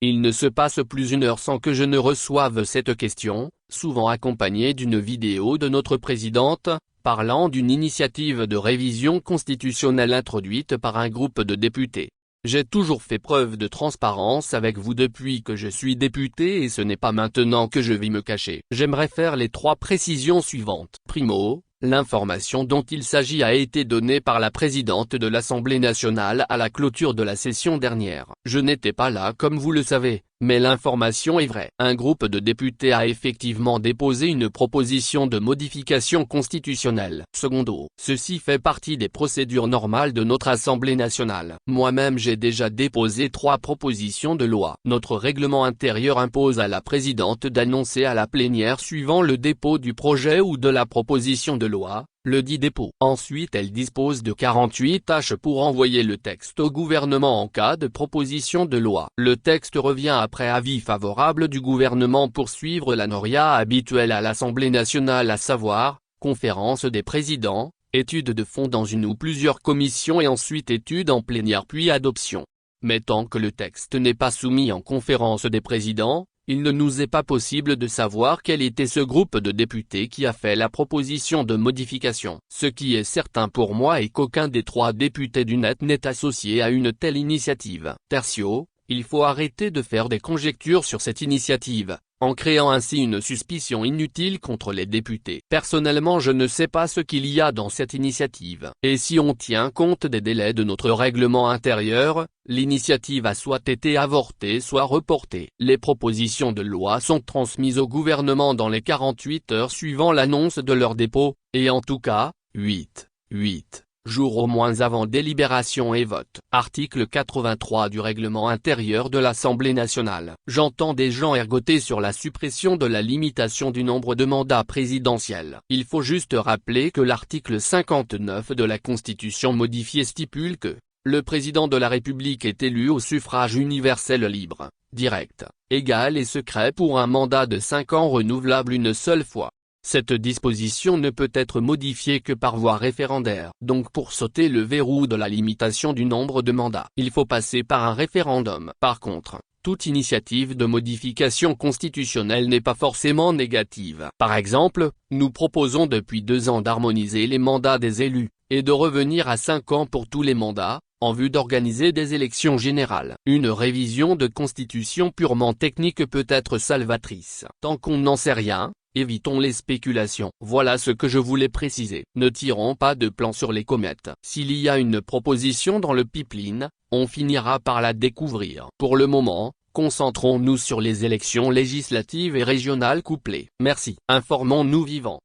Il ne se passe plus une heure sans que je ne reçoive cette question, souvent accompagnée d'une vidéo de notre présidente, parlant d'une initiative de révision constitutionnelle introduite par un groupe de députés. J'ai toujours fait preuve de transparence avec vous depuis que je suis député et ce n'est pas maintenant que je vais me cacher. J'aimerais faire les 3 précisions suivantes. Primo, l'information dont il s'agit a été donnée par la présidente de l'Assemblée nationale à la clôture de la session dernière. Je n'étais pas là comme vous le savez, mais l'information est vraie. Un groupe de députés a effectivement déposé une proposition de modification constitutionnelle. Secondo, ceci fait partie des procédures normales de notre Assemblée nationale. Moi-même j'ai déjà déposé 3 propositions de loi. Notre règlement intérieur impose à la présidente d'annoncer à la plénière suivant le dépôt du projet ou de la proposition de loi, le dit dépôt. Ensuite elle dispose de 48 heures pour envoyer le texte au gouvernement en cas de proposition de loi. Le texte revient après avis favorable du gouvernement pour suivre la noria habituelle à l'Assemblée nationale, à savoir, conférence des présidents, étude de fond dans une ou plusieurs commissions et ensuite étude en plénière puis adoption. Mais tant que le texte n'est pas soumis en conférence des présidents, il ne nous est pas possible de savoir quel était ce groupe de députés qui a fait la proposition de modification. Ce qui est certain pour moi est qu'aucun des 3 députés du net n'est associé à une telle initiative. Tertio, il faut arrêter de faire des conjectures sur cette initiative, en créant ainsi une suspicion inutile contre les députés. Personnellement je ne sais pas ce qu'il y a dans cette initiative. Et si on tient compte des délais de notre règlement intérieur, l'initiative a soit été avortée soit reportée. Les propositions de loi sont transmises au gouvernement dans les 48 heures suivant l'annonce de leur dépôt, et en tout cas, 8 jours au moins avant délibération et vote. Article 83 du règlement intérieur de l'Assemblée nationale. J'entends des gens ergoter sur la suppression de la limitation du nombre de mandats présidentiels. Il faut juste rappeler que l'article 59 de la Constitution modifiée stipule que le président de la République est élu au suffrage universel libre, direct, égal et secret pour un mandat de 5 ans renouvelable une seule fois. Cette disposition ne peut être modifiée que par voie référendaire. Donc pour sauter le verrou de la limitation du nombre de mandats, il faut passer par un référendum. Par contre, toute initiative de modification constitutionnelle n'est pas forcément négative. Par exemple, nous proposons depuis 2 ans d'harmoniser les mandats des élus, et de revenir à 5 ans pour tous les mandats, en vue d'organiser des élections générales. Une révision de constitution purement technique peut être salvatrice. Tant qu'on n'en sait rien, évitons les spéculations. Voilà ce que je voulais préciser. Ne tirons pas de plan sur les comètes. S'il y a une proposition dans le pipeline, on finira par la découvrir. Pour le moment, concentrons-nous sur les élections législatives et régionales couplées. Merci. Informons-nous vivants.